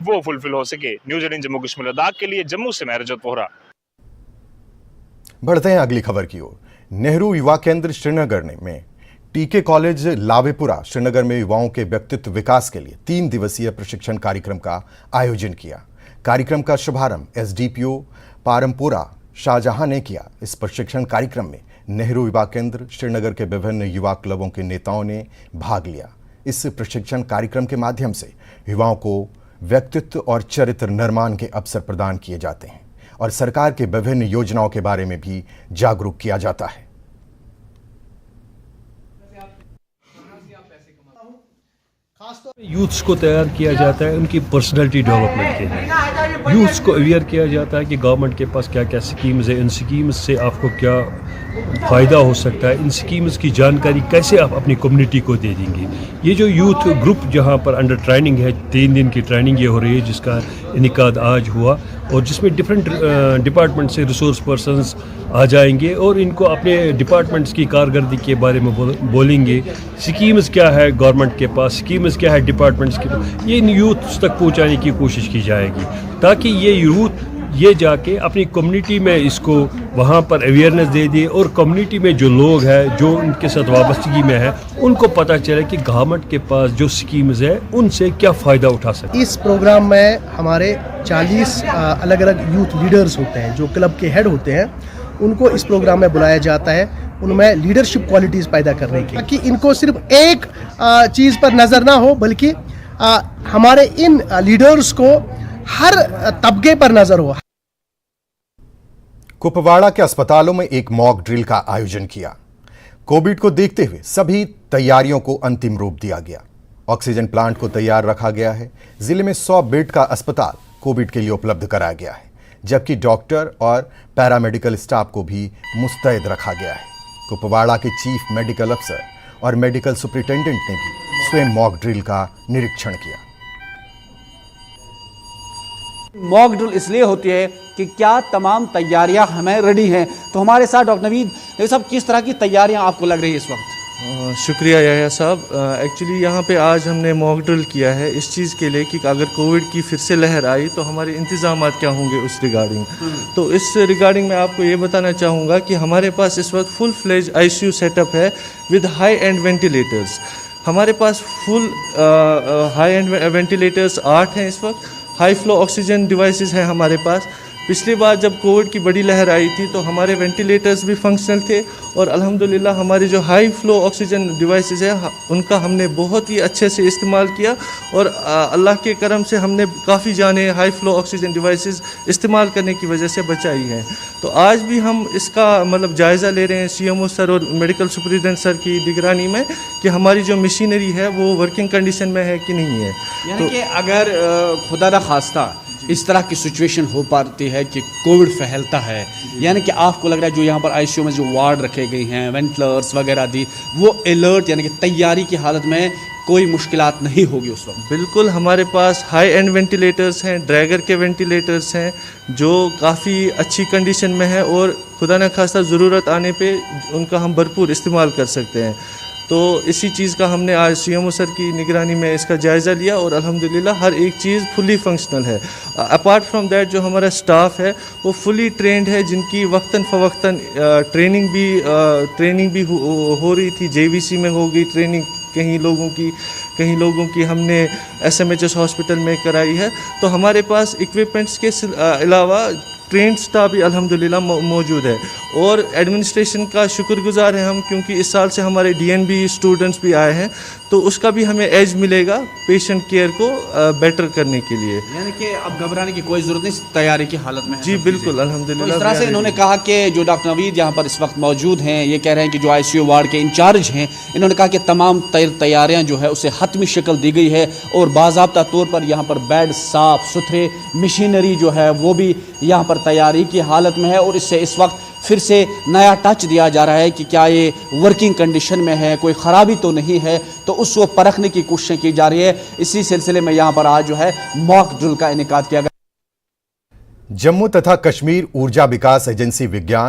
वो फुलफिल हो सके। न्यूज़ 18 जम्मू कश्मीर लद्दाख के लिए जम्मू से मैं रजत वोहरा। बढ़ते हैं अगली खबर की ओर। नेहरू युवा केंद्र श्रीनगर में टीके कॉलेज लावेपुरा श्रीनगर में युवाओं के व्यक्तित्व विकास के लिए 3 दिवसीय प्रशिक्षण कार्यक्रम का आयोजन किया। कार्यक्रम का शुभारंभ एसडीपीओ पारमपुरा शाहजहां ने किया। इस प्रशिक्षण कार्यक्रम में नेहरू युवा केंद्र श्रीनगर के विभिन्न युवा क्लबों के नेताओं ने भाग लिया। इस प्रशिक्षण कार्यक्रम के माध्यम से युवाओं को व्यक्तित्व और चरित्र निर्माण के अवसर प्रदान किए जाते हैं और सरकार के विभिन्न योजनाओं के बारे में भी जागरूक किया जाता है। यूथ्स को तैयार किया जाता है उनकी पर्सनालिटी डेवलपमेंट के लिए। यूथ्स को अवेयर किया जाता है कि गवर्नमेंट के पास क्या क्या स्कीम्स है, इन स्कीम्स से आपको क्या फ़ायदा हो सकता है, इन स्कीम्स की जानकारी कैसे आप अपनी कम्युनिटी को दे देंगे। ये जो यूथ ग्रुप जहाँ पर अंडर ट्रेनिंग है, 3 दिन की ट्रेनिंग ये हो रही है जिसका इनेकाद आज हुआ और जिसमें डिफरेंट डिपार्टमेंट से रिसोर्स पर्सन्स आ जाएंगे और इनको अपने डिपार्टमेंट्स की कारकर्दगी के बारे में बोलेंगे। स्कीम्स क्या है गवर्नमेंट के पास, स्कीम्स क्या है डिपार्टमेंट्स के पास, ये इन यूथ तक पहुंचाने की कोशिश की जाएगी ताकि ये यूथ ये जाके अपनी कम्युनिटी में इसको वहाँ पर अवेयरनेस दे दिए और कम्युनिटी में जो लोग हैं जो उनके साथ वाबस्तगी में है उनको पता चले कि गवर्नमेंट के पास जो स्कीम्स है उनसे क्या फ़ायदा उठा सकते। इस प्रोग्राम में हमारे 40 अलग अलग यूथ लीडर्स होते हैं जो क्लब के हेड होते हैं, उनको इस प्रोग्राम में बुलाया जाता है उनमें लीडरशिप क्वालिटीज़ पैदा करने की, ताकि इनको सिर्फ एक चीज़ पर नज़र ना हो बल्कि हमारे इन लीडर्स को हर तबके पर नजर हो। कुपवाड़ा के अस्पतालों में एक मॉक ड्रिल का आयोजन किया। कोविड को देखते हुए सभी तैयारियों को अंतिम रूप दिया गया। ऑक्सीजन प्लांट को तैयार रखा गया है। जिले में 100 बेड का अस्पताल कोविड के लिए उपलब्ध कराया गया है, जबकि डॉक्टर और पैरामेडिकल स्टाफ को भी मुस्तैद रखा गया है। कुपवाड़ा के चीफ मेडिकल अफसर और मेडिकल सुपरिटेंडेंट ने भी स्वयं मॉक ड्रिल का निरीक्षण किया। मॉक ड्रिल इसलिए होती है कि क्या तमाम तैयारियां हमें रेडी हैं। तो हमारे साथ डॉक्टर नवीद साहब, किस तरह की तैयारियां आपको लग रही है इस वक्त? शुक्रिया याया साहब। एक्चुअली यहाँ पे आज हमने मॉक ड्रिल किया है इस चीज़ के लिए कि अगर कोविड की फिर से लहर आई तो हमारे इंतज़ाम क्या होंगे उस रिगार्डिंग। तो इस रिगार्डिंग मैं आपको ये बताना चाहूँगा कि हमारे पास इस वक्त फुल फ्लेज ICU सेटअप है विद हाई एंड वेंटिलेटर्स। हमारे पास फुल हाई एंड वेंटिलेटर्स 8 हैं इस वक्त। हाई फ्लो ऑक्सीजन डिवाइसेस हैं हमारे पास। पिछली बार जब कोविड की बड़ी लहर आई थी तो हमारे वेंटिलेटर्स भी फंक्शनल थे और अल्हम्दुलिल्लाह हमारी जो हाई फ्लो ऑक्सीजन डिवाइसेस हैं उनका हमने बहुत ही अच्छे से इस्तेमाल किया और अल्लाह के करम से हमने काफ़ी जाने हाई फ्लो ऑक्सीजन डिवाइसेस इस्तेमाल करने की वजह से बचाई हैं। तो आज भी हम इसका मतलब जायज़ा ले रहे हैं CMO सर और मेडिकल सुपरिटेंडेंट सर की निगरानी में कि हमारी जो मशीनरी है वो वर्किंग कंडीशन में है कि नहीं है। यानी कि अगर खुदा न खास्ता इस तरह की सिचुएशन हो पाती है कि कोविड फैलता है, यानी कि आपको लग रहा है जो यहाँ पर ICU में जो वार्ड रखे गए हैं, वेंटिलेटर्स वगैरह दी, वो अलर्ट यानी कि तैयारी की हालत में कोई मुश्किलात नहीं होगी उस वक्त? बिल्कुल, हमारे पास हाई एंड वेंटिलेटर्स हैं, ड्रैगर के वेंटिलेटर्स हैं जो काफ़ी अच्छी कंडीशन में है और खुदा न खास्ता ज़रूरत आने पे उनका हम भरपूर इस्तेमाल कर सकते हैं। तो इसी चीज़ का हमने आज CMO सर की निगरानी में इसका जायज़ा लिया और अल्हम्दुलिल्लाह हर एक चीज़ फुली फंक्शनल है। अपार्ट फ्रॉम दैट जो हमारा स्टाफ है वो फुली ट्रेंड है, जिनकी वक्तन फ़वक्तन ट्रेनिंग भी हो रही थी। JVC में हो गई ट्रेनिंग कहीं लोगों की हमने SMHS हॉस्पिटल में कराई है। तो हमारे पास इक्विपमेंट्स के अलावा ट्रेंड स्टाफ भी अल्हम्दुलिल्लाह मौजूद है और एडमिनिस्ट्रेशन का शुक्रगुजार है हम, क्योंकि इस साल से हमारे DNB स्टूडेंट्स भी आए हैं तो उसका भी हमें एज मिलेगा पेशेंट केयर को बेटर करने के लिए। यानी कि अब घबराने की कोई ज़रूरत नहीं, तैयारी की हालत में है। जी बिल्कुल, अल्हम्दुलिल्लाह। तो इस तरह से इन्होंने कहा कि जो डॉक्टर नवीद यहाँ पर इस वक्त मौजूद हैं, ये कह रहे हैं कि जो ICU वार्ड के इंचार्ज हैं, इन्होंने कहा कि तमाम तैयारियाँ जो है उसे हतमी शक्ल दी गई है और बाज़ाब्ता तौर पर यहाँ पर बेड साफ़ सुथरे, मशीनरी जो है वो भी यहाँ पर तैयारी की हालत में है और इससे इस वक्त फिर से नया टच दिया जा रहा है कि क्या ये वर्किंग कंडीशन में है, कोई ख़राबी तो नहीं है, तो उसको परखने की कोशिशें की जा रही है। इसी सिलसिले में यहाँ पर आज जो है मॉक ड्रिल का इनेकाद किया गया। जम्मू तथा कश्मीर ऊर्जा विकास एजेंसी विज्ञान